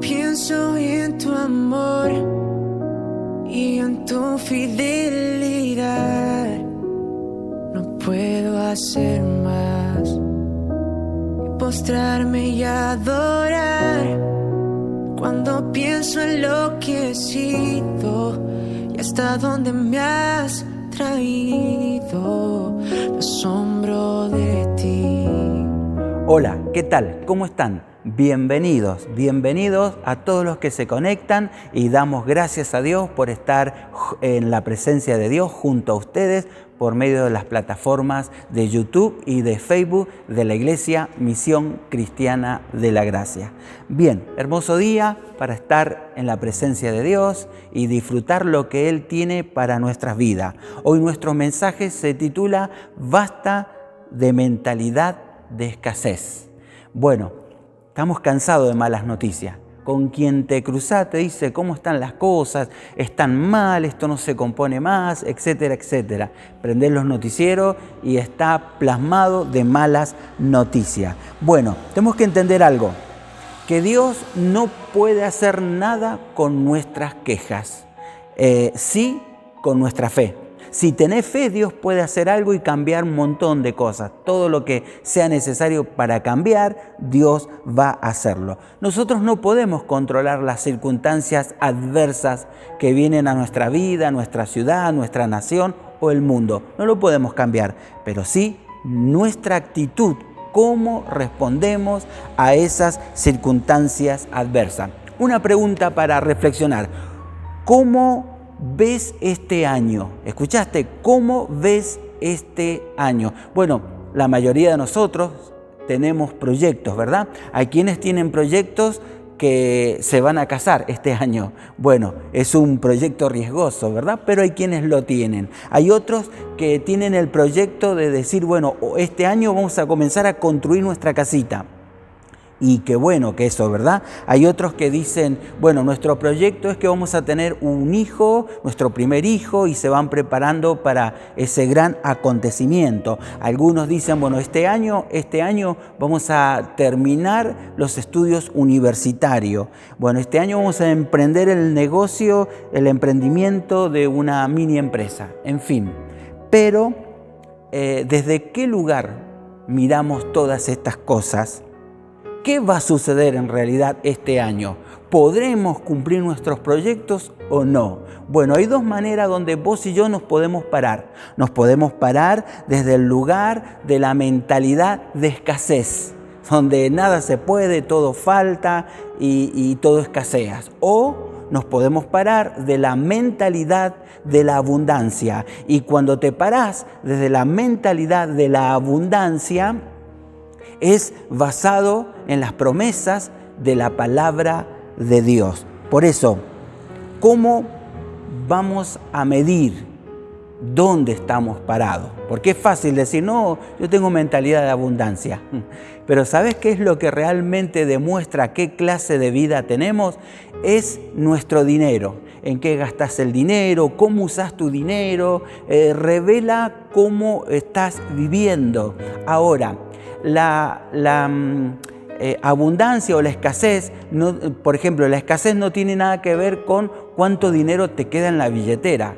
Pienso en tu amor y en tu fidelidad. No puedo hacer más que postrarme y adorar. Cuando pienso en lo que he sido y hasta dónde me has traído, me asombro de ti. Hola, ¿qué tal? ¿Cómo están? Bienvenidos a todos los que se conectan y damos gracias a Dios por estar en la presencia de Dios junto a ustedes por medio de las plataformas de YouTube y de Facebook de la Iglesia Misión Cristiana de la Gracia. Bien, hermoso día para estar en la presencia de Dios y disfrutar lo que Él tiene para nuestras vidas. Hoy nuestro mensaje se titula Basta de mentalidad de escasez. Bueno, estamos cansados de malas noticias. Con quien te cruzás te dice cómo están las cosas, están mal, esto no se compone más, etcétera, etcétera. Prendés los noticieros y está plasmado de malas noticias. Bueno, tenemos que entender algo, que Dios no puede hacer nada con nuestras quejas, sí con nuestra fe. Si tenés fe, Dios puede hacer algo y cambiar un montón de cosas. Todo lo que sea necesario para cambiar, Dios va a hacerlo. Nosotros no podemos controlar las circunstancias adversas que vienen a nuestra vida, a nuestra ciudad, a nuestra nación o el mundo. No lo podemos cambiar, pero sí nuestra actitud, cómo respondemos a esas circunstancias adversas. Una pregunta para reflexionar. ¿Cómo ves este año? ¿Escuchaste? ¿Cómo ves este año? Bueno, la mayoría de nosotros tenemos proyectos, ¿verdad? Hay quienes tienen proyectos que se van a casar este año. Bueno, es un proyecto riesgoso, ¿verdad? Pero hay quienes lo tienen. Hay otros que tienen el proyecto de decir, bueno, este año vamos a comenzar a construir nuestra casita. Y qué bueno que eso, ¿verdad? Hay otros que dicen, bueno, nuestro proyecto es que vamos a tener un hijo, nuestro primer hijo, y se van preparando para ese gran acontecimiento. Algunos dicen, bueno, este año vamos a terminar los estudios universitarios. Bueno, este año vamos a emprender el negocio, el emprendimiento de una mini empresa. En fin, pero ¿desde qué lugar miramos todas estas cosas? ¿Qué va a suceder en realidad este año? ¿Podremos cumplir nuestros proyectos o no? Bueno, hay dos maneras donde vos y yo nos podemos parar. Nos podemos parar desde el lugar de la mentalidad de escasez, donde nada se puede, todo falta y todo escasea. O nos podemos parar de la mentalidad de la abundancia. Y cuando te parás desde la mentalidad de la abundancia, es basado en las promesas de la palabra de Dios. Por eso, ¿cómo vamos a medir dónde estamos parados? Porque es fácil decir, no, yo tengo mentalidad de abundancia. Pero ¿sabes qué es lo que realmente demuestra qué clase de vida tenemos? Es nuestro dinero. En qué gastas el dinero, cómo usas tu dinero, revela cómo estás viviendo. Ahora, la abundancia o la escasez, por ejemplo, la escasez no tiene nada que ver con cuánto dinero te queda en la billetera.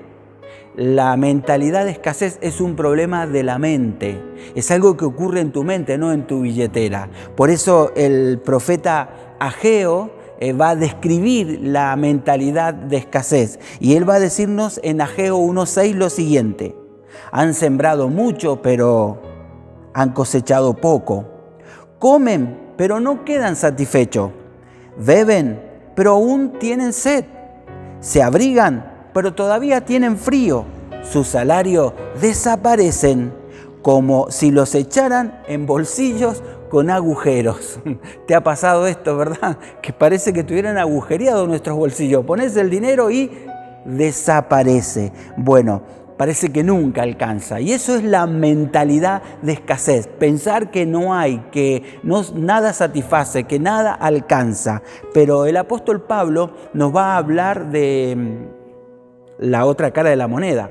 La mentalidad de escasez es un problema de la mente, es algo que ocurre en tu mente, no en tu billetera. Por eso el profeta Ageo va a describir la mentalidad de escasez y él va a decirnos en Ageo 1:6 lo siguiente: han sembrado mucho, pero han cosechado poco. Comen, pero no quedan satisfechos. Beben, pero aún tienen sed. Se abrigan, pero todavía tienen frío. Su salario desaparecen como si los echaran en bolsillos con agujeros. ¿Te ha pasado esto, verdad? Que parece que tuvieran agujereado nuestros bolsillos. Pones el dinero y desaparece. Bueno, parece que nunca alcanza. Y eso es la mentalidad de escasez. Pensar que no hay, que nada satisface, que nada alcanza. Pero el apóstol Pablo nos va a hablar de la otra cara de la moneda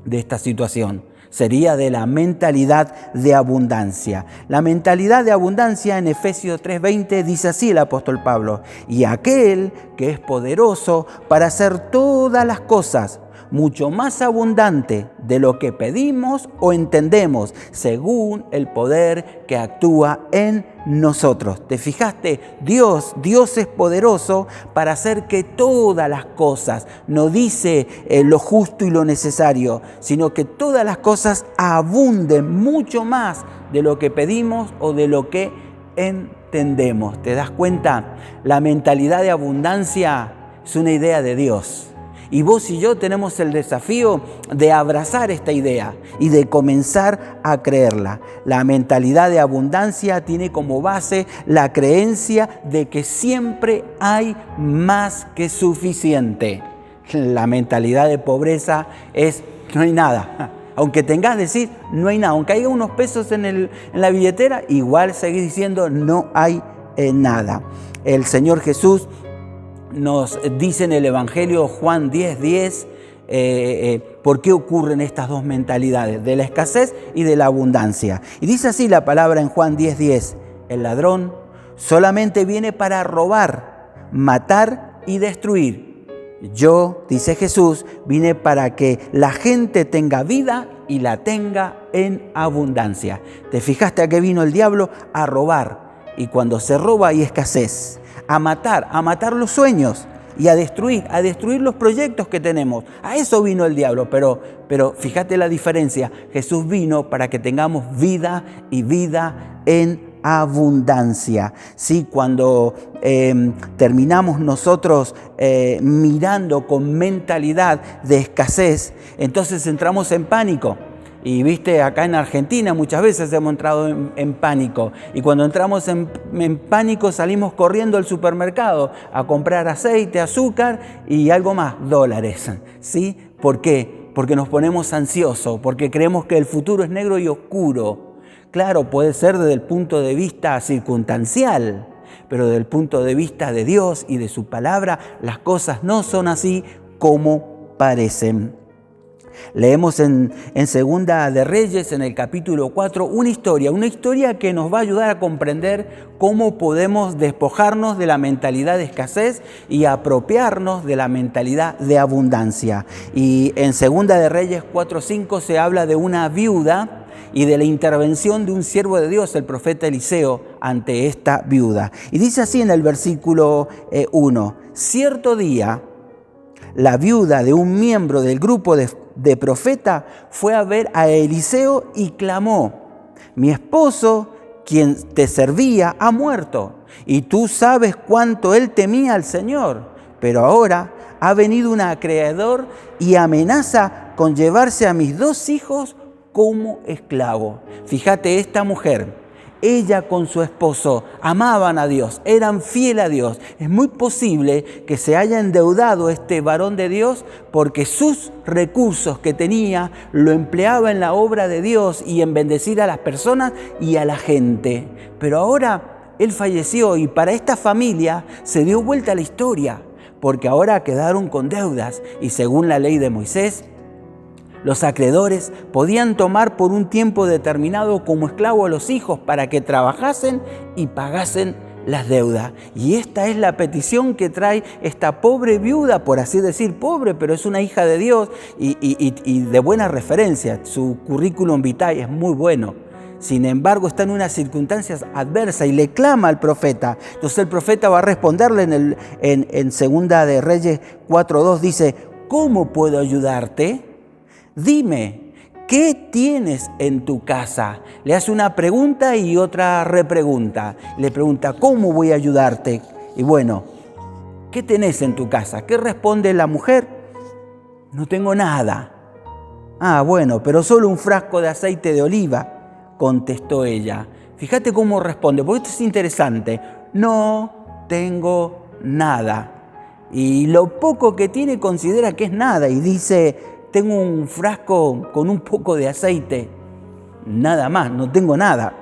de esta situación. Sería de la mentalidad de abundancia. La mentalidad de abundancia en Efesios 3:20 dice así el apóstol Pablo: y aquel que es poderoso para hacer todas las cosas mucho más abundante de lo que pedimos o entendemos, según el poder que actúa en nosotros. ¿Te fijaste? Dios es poderoso para hacer que todas las cosas, no dice lo justo y lo necesario, sino que todas las cosas abunden mucho más de lo que pedimos o de lo que entendemos. ¿Te das cuenta? La mentalidad de abundancia es una idea de Dios. Y vos y yo tenemos el desafío de abrazar esta idea y de comenzar a creerla. La mentalidad de abundancia tiene como base la creencia de que siempre hay más que suficiente. La mentalidad de pobreza es: no hay nada. Aunque tengas que decir no hay nada, aunque haya unos pesos en la billetera, igual seguís diciendo no hay nada. El Señor Jesús nos dice en el Evangelio Juan 10:10 por qué ocurren estas dos mentalidades, de la escasez y de la abundancia. Y dice así la palabra en Juan 10:10: el ladrón solamente viene para robar, matar y destruir. Yo, dice Jesús, vine para que la gente tenga vida y la tenga en abundancia. ¿Te fijaste a qué vino el diablo? A robar. Y cuando se roba hay escasez. A matar los sueños y a destruir los proyectos que tenemos. A eso vino el diablo, pero fíjate la diferencia. Jesús vino para que tengamos vida y vida en abundancia. Sí, cuando terminamos nosotros mirando con mentalidad de escasez, entonces entramos en pánico. Y viste, acá en Argentina muchas veces hemos entrado en pánico. Y cuando entramos en pánico salimos corriendo al supermercado a comprar aceite, azúcar y algo más, dólares. ¿Sí? ¿Por qué? Porque nos ponemos ansiosos, porque creemos que el futuro es negro y oscuro. Claro, puede ser desde el punto de vista circunstancial, pero desde el punto de vista de Dios y de su palabra, las cosas no son así como parecen. Leemos en Segunda de Reyes, en el capítulo 4, una historia que nos va a ayudar a comprender cómo podemos despojarnos de la mentalidad de escasez y apropiarnos de la mentalidad de abundancia. Y en Segunda de Reyes 4:5 se habla de una viuda y de la intervención de un siervo de Dios, el profeta Eliseo, ante esta viuda. Y dice así en el versículo 1: cierto día, la viuda de un miembro del grupo de profeta fue a ver a Eliseo y clamó: mi esposo, quien te servía, ha muerto, y tú sabes cuánto él temía al Señor, pero ahora ha venido un acreedor y amenaza con llevarse a mis 2 hijos como esclavo. Fíjate, esta mujer, ella con su esposo amaban a Dios, eran fieles a Dios. Es muy posible que se haya endeudado este varón de Dios porque sus recursos que tenía lo empleaba en la obra de Dios y en bendecir a las personas y a la gente. Pero ahora él falleció y para esta familia se dio vuelta la historia, porque ahora quedaron con deudas y según la ley de Moisés, los acreedores podían tomar por un tiempo determinado como esclavo a los hijos para que trabajasen y pagasen las deudas. Y esta es la petición que trae esta pobre viuda, por así decir, pobre, pero es una hija de Dios y de buena referencia. Su currículum vitae es muy bueno. Sin embargo, está en unas circunstancias adversas y le clama al profeta. Entonces el profeta va a responderle en Segunda de Reyes 4:2, dice: ¿cómo puedo ayudarte? Dime, ¿qué tienes en tu casa? Le hace una pregunta y otra repregunta. Le pregunta: ¿cómo voy a ayudarte? Y bueno, ¿qué tenés en tu casa? ¿Qué responde la mujer? No tengo nada. Ah, bueno, pero solo un frasco de aceite de oliva, contestó ella. Fíjate cómo responde, porque esto es interesante. No tengo nada. Y lo poco que tiene considera que es nada y dice: tengo un frasco con un poco de aceite, nada más, no tengo nada.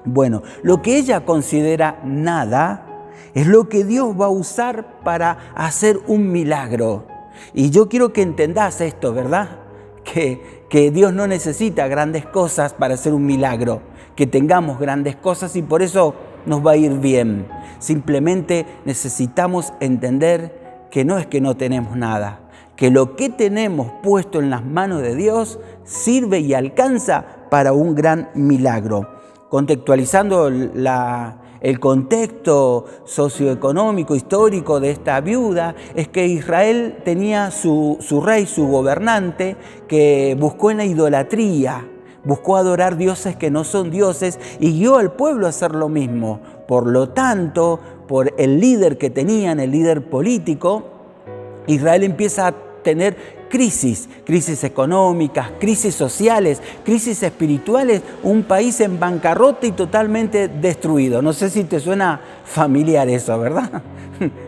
Bueno, lo que ella considera nada es lo que Dios va a usar para hacer un milagro. Y yo quiero que entendás esto, ¿verdad? Que que Dios no necesita grandes cosas para hacer un milagro, que tengamos grandes cosas y por eso nos va a ir bien. Simplemente necesitamos entender que no es que no tenemos nada, que lo que tenemos puesto en las manos de Dios sirve y alcanza para un gran milagro. Contextualizando el contexto socioeconómico, histórico de esta viuda, es que Israel tenía su rey, su gobernante, que buscó en la idolatría, buscó adorar dioses que no son dioses y guió al pueblo a hacer lo mismo. Por lo tanto, por el líder que tenían, el líder político, Israel empieza a tener crisis económicas, crisis sociales, crisis espirituales, un país en bancarrota y totalmente destruido. No sé si te suena familiar eso, ¿verdad?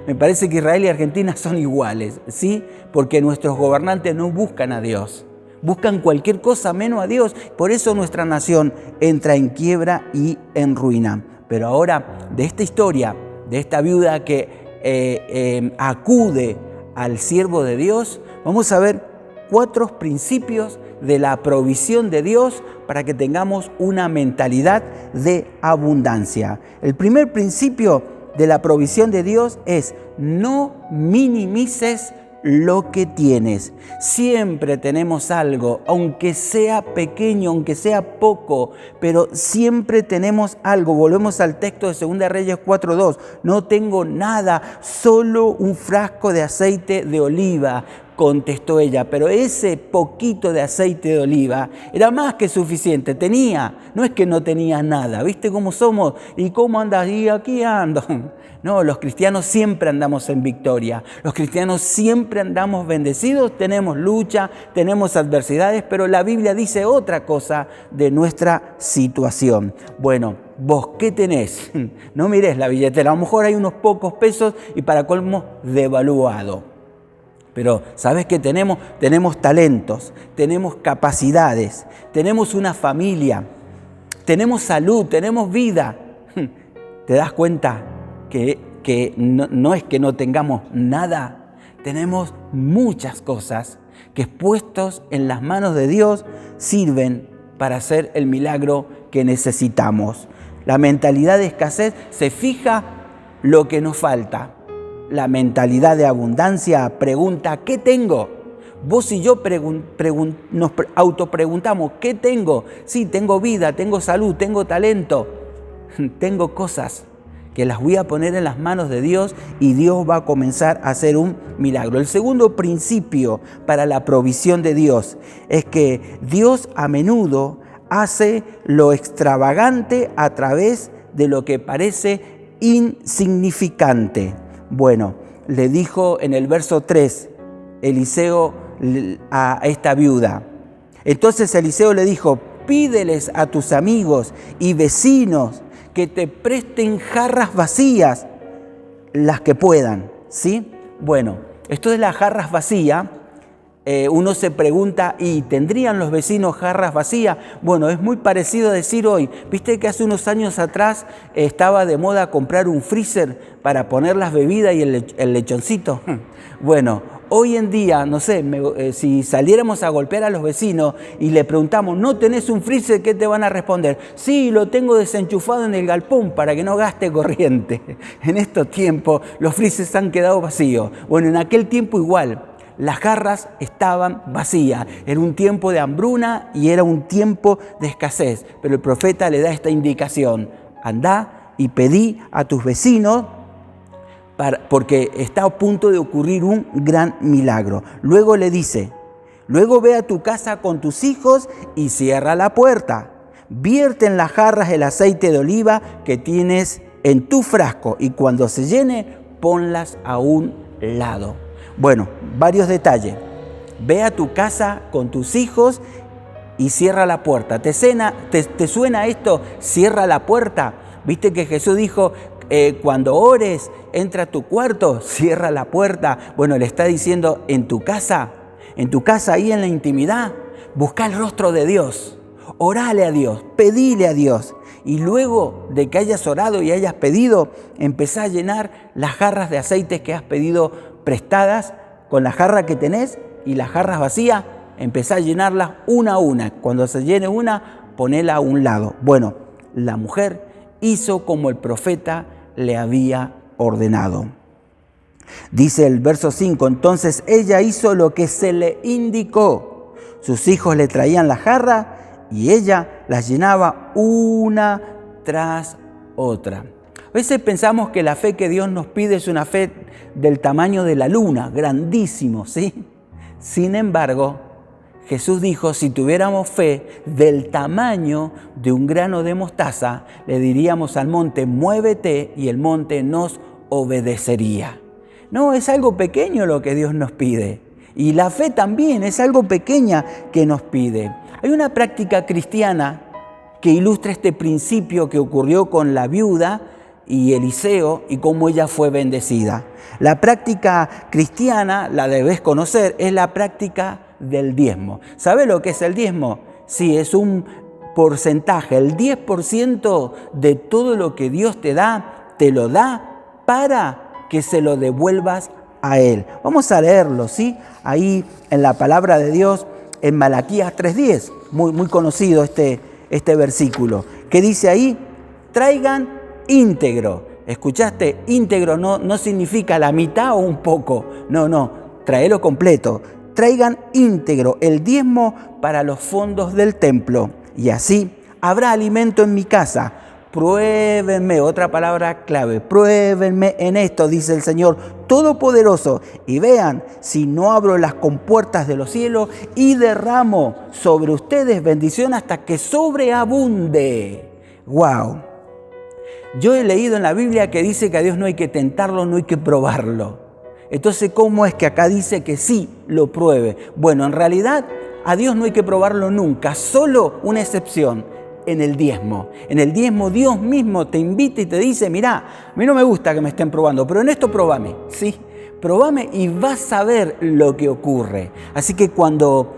Me parece que Israel y Argentina son iguales, ¿sí? Porque nuestros gobernantes no buscan a Dios, buscan cualquier cosa menos a Dios. Por eso nuestra nación entra en quiebra y en ruina. Pero ahora, de esta historia, de esta viuda que acude al siervo de Dios, vamos a ver 4 principios de la provisión de Dios para que tengamos una mentalidad de abundancia. El primer principio de la provisión de Dios es: no minimices lo que tienes. Siempre tenemos algo, aunque sea pequeño, aunque sea poco, pero siempre tenemos algo. Volvemos al texto de 2 Reyes 4:2. No tengo nada, solo un frasco de aceite de oliva, contestó ella, pero ese poquito de aceite de oliva era más que suficiente. No es que no tenía nada. ¿Viste cómo somos? ¿Y cómo andas? Y aquí ando. No, los cristianos siempre andamos en victoria. Los cristianos siempre andamos bendecidos. Tenemos lucha, tenemos adversidades, pero la Biblia dice otra cosa de nuestra situación. Bueno, ¿vos qué tenés? No mires la billetera. A lo mejor hay unos pocos pesos y para colmo devaluado. Pero ¿sabes qué tenemos? Tenemos talentos, tenemos capacidades, tenemos una familia, tenemos salud, tenemos vida. ¿Te das cuenta que no es que no tengamos nada? Tenemos muchas cosas que puestos en las manos de Dios sirven para hacer el milagro que necesitamos. La mentalidad de escasez se fija lo que nos falta. La mentalidad de abundancia pregunta: ¿qué tengo? Vos y yo nos autopreguntamos: ¿qué tengo? Sí, tengo vida, tengo salud, tengo talento, tengo cosas que las voy a poner en las manos de Dios y Dios va a comenzar a hacer un milagro. El segundo principio para la provisión de Dios es que Dios a menudo hace lo extravagante a través de lo que parece insignificante. Bueno, le dijo en el verso 3 Eliseo a esta viuda. Entonces Eliseo le dijo: pídeles a tus amigos y vecinos que te presten jarras vacías, las que puedan, ¿sí? Bueno, esto de las jarras vacías, uno se pregunta: ¿y tendrían los vecinos jarras vacías? Bueno, es muy parecido a decir hoy, viste que hace unos años atrás estaba de moda comprar un freezer para poner las bebidas y el lechoncito. Bueno, hoy en día, no sé, si saliéramos a golpear a los vecinos y le preguntamos: ¿no tenés un freezer? ¿Qué te van a responder? Sí, lo tengo desenchufado en el galpón para que no gaste corriente. En estos tiempos los freezers han quedado vacíos. Bueno, en aquel tiempo igual. Las jarras estaban vacías. Era un tiempo de hambruna y era un tiempo de escasez. Pero el profeta le da esta indicación: andá y pedí a tus vecinos porque está a punto de ocurrir un gran milagro. Luego le dice: luego ve a tu casa con tus hijos y cierra la puerta. Vierte en las jarras el aceite de oliva que tienes en tu frasco y cuando se llene, ponlas a un lado. Bueno, varios detalles. Ve a tu casa con tus hijos y cierra la puerta. ¿Te suena esto? Cierra la puerta. ¿Viste que Jesús dijo: cuando ores, entra a tu cuarto, cierra la puerta? Bueno, le está diciendo: en tu casa ahí en la intimidad, busca el rostro de Dios. Orale a Dios, pedile a Dios. Y luego de que hayas orado y hayas pedido, empezá a llenar las jarras de aceite que has pedido prestadas con la jarra que tenés y las jarras vacías, empezá a llenarlas una a una. Cuando se llene una, ponela a un lado. Bueno, la mujer hizo como el profeta le había ordenado. Dice el verso 5, entonces ella hizo lo que se le indicó. Sus hijos le traían la jarra y ella las llenaba una tras otra. A veces pensamos que la fe que Dios nos pide es una fe del tamaño de la luna, grandísimo, ¿sí? Sin embargo, Jesús dijo, si tuviéramos fe del tamaño de un grano de mostaza, le diríamos al monte, muévete, y el monte nos obedecería. No, es algo pequeño lo que Dios nos pide. Y la fe también es algo pequeña que nos pide. Hay una práctica cristiana que ilustra este principio que ocurrió con la viuda y Eliseo y cómo ella fue bendecida. La práctica cristiana, la debes conocer, es la práctica del diezmo. ¿Sabe lo que es el diezmo? Sí, es un porcentaje, el 10% de todo lo que Dios te lo da para que se lo devuelvas a Él. Vamos a leerlo, ¿sí? Ahí en la palabra de Dios, en Malaquías 3:10, muy conocido este versículo, que dice ahí, traigan íntegro. ¿Escuchaste? Íntegro no significa la mitad o un poco. No, tráelo completo. Traigan íntegro el diezmo para los fondos del templo, y así habrá alimento en mi casa. Pruébenme, otra palabra clave, pruébenme en esto, dice el Señor Todopoderoso, y vean si no abro las compuertas de los cielos y derramo sobre ustedes bendición hasta que sobreabunde. ¡Wow! Yo he leído en la Biblia que dice que a Dios no hay que tentarlo, no hay que probarlo. Entonces, ¿cómo es que acá dice que sí lo pruebe? Bueno, en realidad a Dios no hay que probarlo nunca, solo una excepción. En el diezmo. En el diezmo Dios mismo te invita y te dice, mirá, a mí no me gusta que me estén probando, pero en esto probame, ¿sí? Probame y vas a ver lo que ocurre. Así que cuando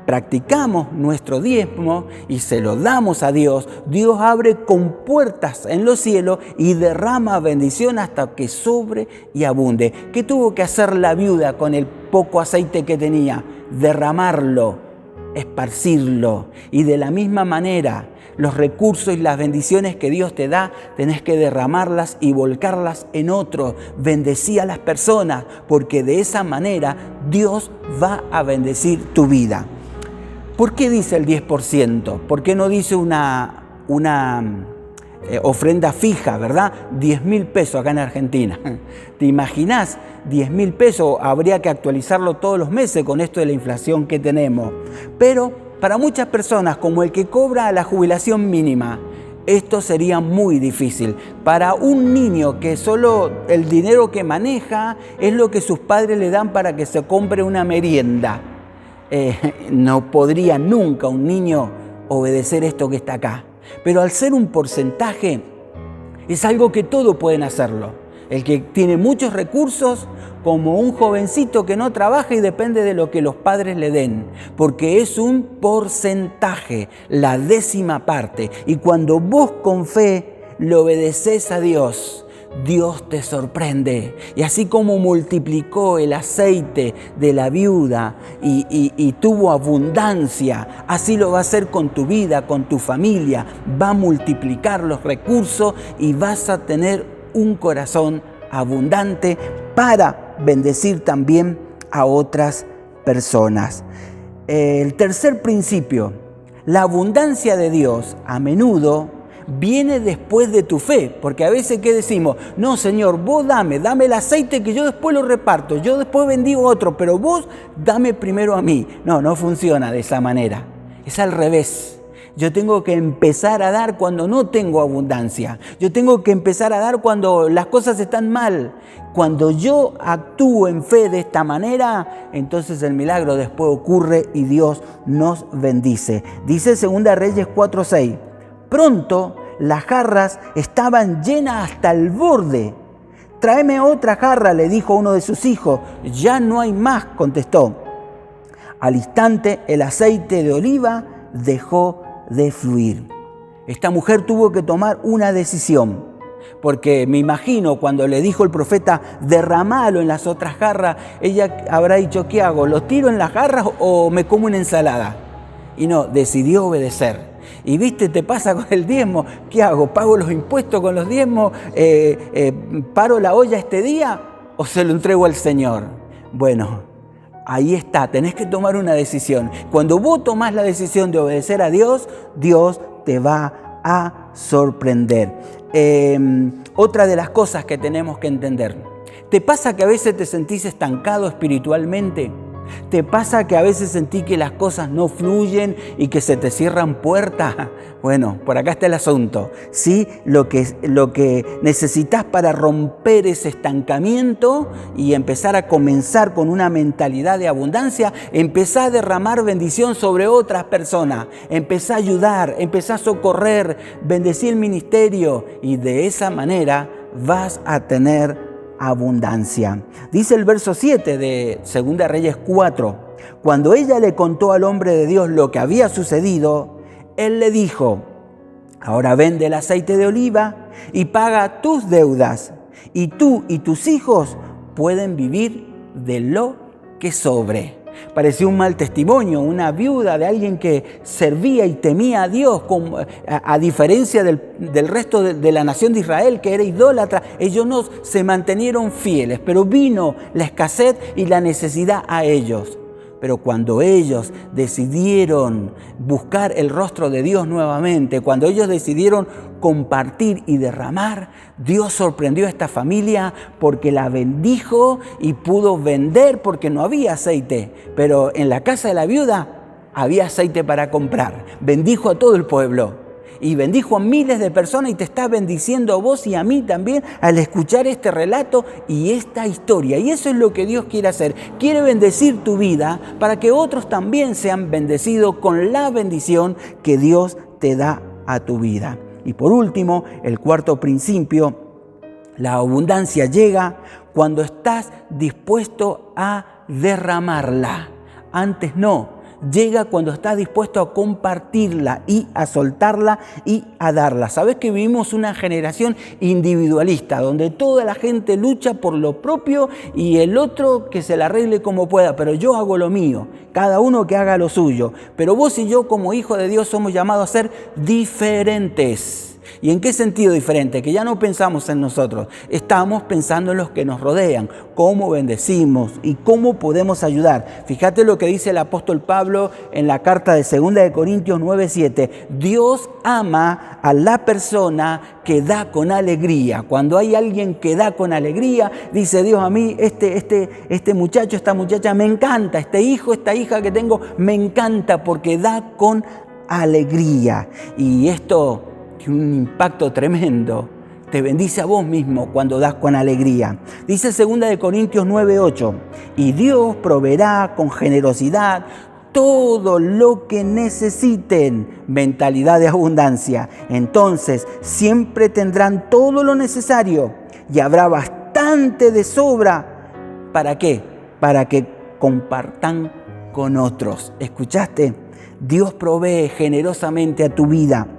practicamos nuestro diezmo y se lo damos a Dios, Dios abre compuertas en los cielos y derrama bendición hasta que sobre y abunde. ¿Qué tuvo que hacer la viuda con el poco aceite que tenía? Derramarlo, esparcirlo. Y de la misma manera, los recursos y las bendiciones que Dios te da, tenés que derramarlas y volcarlas en otro. Bendecí a las personas, porque de esa manera Dios va a bendecir tu vida. ¿Por qué dice el 10%? ¿Por qué no dice una ofrenda fija, verdad? 10.000 pesos acá en Argentina. ¿Te imaginás? 10.000 pesos, habría que actualizarlo todos los meses con esto de la inflación que tenemos. Pero para muchas personas, como el que cobra la jubilación mínima, esto sería muy difícil. Para un niño que solo el dinero que maneja es lo que sus padres le dan para que se compre una merienda. No podría nunca un niño obedecer esto que está acá. Pero al ser un porcentaje, es algo que todos pueden hacerlo. El que tiene muchos recursos, como un jovencito que no trabaja y depende de lo que los padres le den, porque es un porcentaje, la 10ª parte. Y cuando vos con fe le obedeces a Dios, Dios te sorprende. Y así como multiplicó el aceite de la viuda y tuvo abundancia, así lo va a hacer con tu vida, con tu familia. Va a multiplicar los recursos y vas a tener un corazón abundante para bendecir también a otras personas. El tercer principio, la abundancia de Dios a menudo viene después de tu fe, porque a veces ¿qué decimos? No, Señor, vos dame el aceite que yo después lo reparto, yo después bendigo a otro, pero vos dame primero a mí. No funciona de esa manera, es al revés. Yo tengo que empezar a dar cuando no tengo abundancia. Yo tengo que empezar a dar cuando las cosas están mal. Cuando yo actúo en fe de esta manera, entonces el milagro después ocurre y Dios nos bendice. Dice 2 Reyes 4:6. Pronto las jarras estaban llenas hasta el borde. Tráeme otra jarra, le dijo uno de sus hijos. Ya no hay más, contestó. Al instante el aceite de oliva dejó de fluir. Esta mujer tuvo que tomar una decisión. Porque me imagino cuando le dijo el profeta, derramalo en las otras jarras, ella habrá dicho, ¿qué hago? ¿Lo tiro en las jarras o me como una ensalada? Y no, decidió obedecer. Y viste, te pasa con el diezmo, ¿qué hago? ¿Pago los impuestos con los diezmos? ¿Paro la olla este día o se lo entrego al Señor? Bueno, ahí está, tenés que tomar una decisión. Cuando vos tomás la decisión de obedecer a Dios, Dios te va a sorprender. Otra de las cosas que tenemos que entender, ¿te pasa que a veces te sentís estancado espiritualmente? ¿Te pasa que a veces sentís que las cosas no fluyen y que se te cierran puertas? Bueno, por acá está el asunto. ¿Sí? Lo que necesitas para romper ese estancamiento y empezar a comenzar con una mentalidad de abundancia, empezá a derramar bendición sobre otras personas, empezá a ayudar, empezá a socorrer, bendecir el ministerio y de esa manera vas a tener abundancia. Dice el verso 7 de 2 Reyes 4, cuando ella le contó al hombre de Dios lo que había sucedido, él le dijo, ahora vende el aceite de oliva y paga tus deudas, y tú y tus hijos pueden vivir de lo que sobre. Parecía un mal testimonio, una viuda de alguien que servía y temía a Dios, a diferencia del resto de la nación de Israel, que era idólatra. Ellos no se mantenieron fieles, pero vino la escasez y la necesidad a ellos. Pero cuando ellos decidieron buscar el rostro de Dios nuevamente, cuando ellos decidieron compartir y derramar, Dios sorprendió a esta familia porque la bendijo y pudo vender porque no había aceite. Pero en la casa de la viuda había aceite para comprar. Bendijo a todo el pueblo. Y bendijo a miles de personas y te está bendiciendo a vos y a mí también al escuchar este relato y esta historia. Y eso es lo que Dios quiere hacer. Quiere bendecir tu vida para que otros también sean bendecidos con la bendición que Dios te da a tu vida. Y por último, el cuarto principio, la abundancia llega cuando estás dispuesto a derramarla. Antes no. Llega cuando estás dispuesto a compartirla y a soltarla y a darla. Sabes que vivimos una generación individualista, donde toda la gente lucha por lo propio y el otro que se la arregle como pueda, pero yo hago lo mío, cada uno que haga lo suyo. Pero vos y yo como hijos de Dios somos llamados a ser diferentes. ¿Y en qué sentido diferente? Que ya no pensamos en nosotros, estamos pensando en los que nos rodean, cómo bendecimos y cómo podemos ayudar. Fíjate lo que dice el apóstol Pablo en la carta de 2 Corintios 9:7. Dios ama a la persona que da con alegría. Cuando hay alguien que da con alegría, dice Dios, a mí este muchacho, esta muchacha me encanta, este hijo, esta hija que tengo me encanta porque da con alegría. Y esto que un impacto tremendo, te bendice a vos mismo cuando das con alegría. Dice 2 Corintios 9:8, y Dios proveerá con generosidad todo lo que necesiten, mentalidad de abundancia. Entonces siempre tendrán todo lo necesario y habrá bastante de sobra. ¿Para qué? Para que compartan con otros. ¿Escuchaste? Dios provee generosamente a tu vida.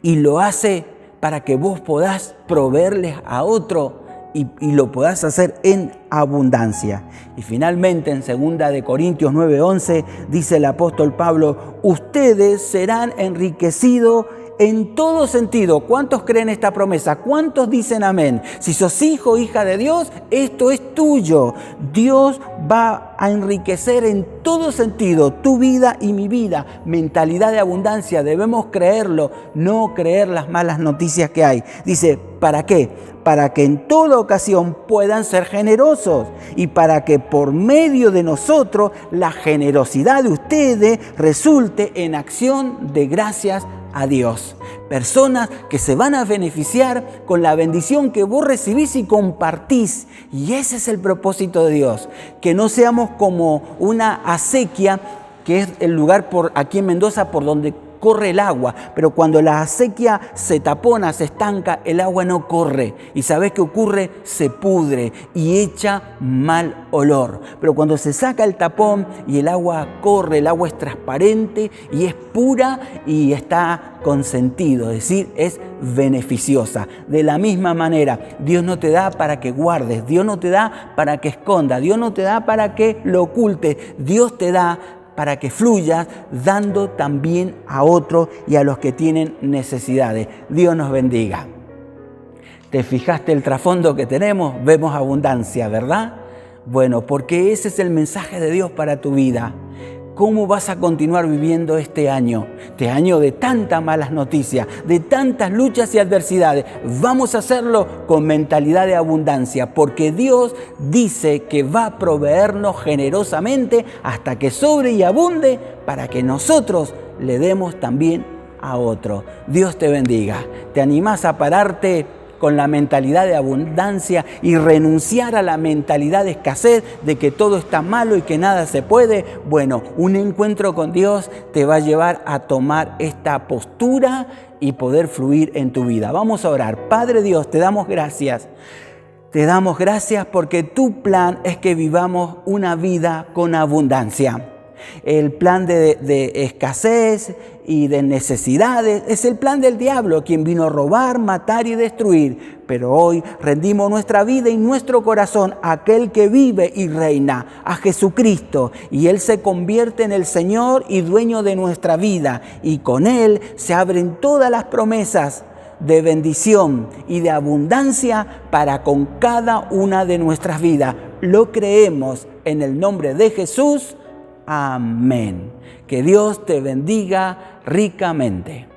Y lo hace para que vos podás proveerles a otro y lo podás hacer en abundancia. Y finalmente en 2 Corintios 9:11 dice el apóstol Pablo, ustedes serán enriquecidos en todo sentido. ¿Cuántos creen esta promesa? ¿Cuántos dicen amén? Si sos hijo o hija de Dios, esto es tuyo. Dios va a enriquecer en todo sentido tu vida y mi vida. Mentalidad de abundancia, debemos creerlo, no creer las malas noticias que hay. Dice, ¿para qué? Para que en toda ocasión puedan ser generosos y para que por medio de nosotros la generosidad de ustedes resulte en acción de gracias a Dios. Personas que se van a beneficiar con la bendición que vos recibís y compartís. Y ese es el propósito de Dios. Que no seamos como una acequia, que es el lugar aquí en Mendoza por donde corre el agua, pero cuando la acequia se tapona, se estanca, el agua no corre. ¿Y sabés qué ocurre? Se pudre y echa mal olor. Pero cuando se saca el tapón y el agua corre, el agua es transparente y es pura y está con sentido, es decir, es beneficiosa. De la misma manera, Dios no te da para que guardes, Dios no te da para que escondas, Dios no te da para que lo ocultes, Dios te da para que fluyas dando también a otros y a los que tienen necesidades. Dios nos bendiga. ¿Te fijaste el trasfondo que tenemos? Vemos abundancia, ¿verdad? Bueno, porque ese es el mensaje de Dios para tu vida. ¿Cómo vas a continuar viviendo este año de tantas malas noticias, de tantas luchas y adversidades? Vamos a hacerlo con mentalidad de abundancia, porque Dios dice que va a proveernos generosamente hasta que sobre y abunde para que nosotros le demos también a otro. Dios te bendiga. ¿Te animás a pararte con la mentalidad de abundancia y renunciar a la mentalidad de escasez, de que todo está malo y que nada se puede? Bueno, un encuentro con Dios te va a llevar a tomar esta postura y poder fluir en tu vida. Vamos a orar. Padre Dios, te damos gracias. Te damos gracias porque tu plan es que vivamos una vida con abundancia. El plan de escasez y de necesidades es el plan del diablo, quien vino a robar, matar y destruir. Pero hoy rendimos nuestra vida y nuestro corazón a aquel que vive y reina, a Jesucristo. Y Él se convierte en el Señor y dueño de nuestra vida. Y con Él se abren todas las promesas de bendición y de abundancia para con cada una de nuestras vidas. Lo creemos en el nombre de Jesús. Amén. Que Dios te bendiga ricamente.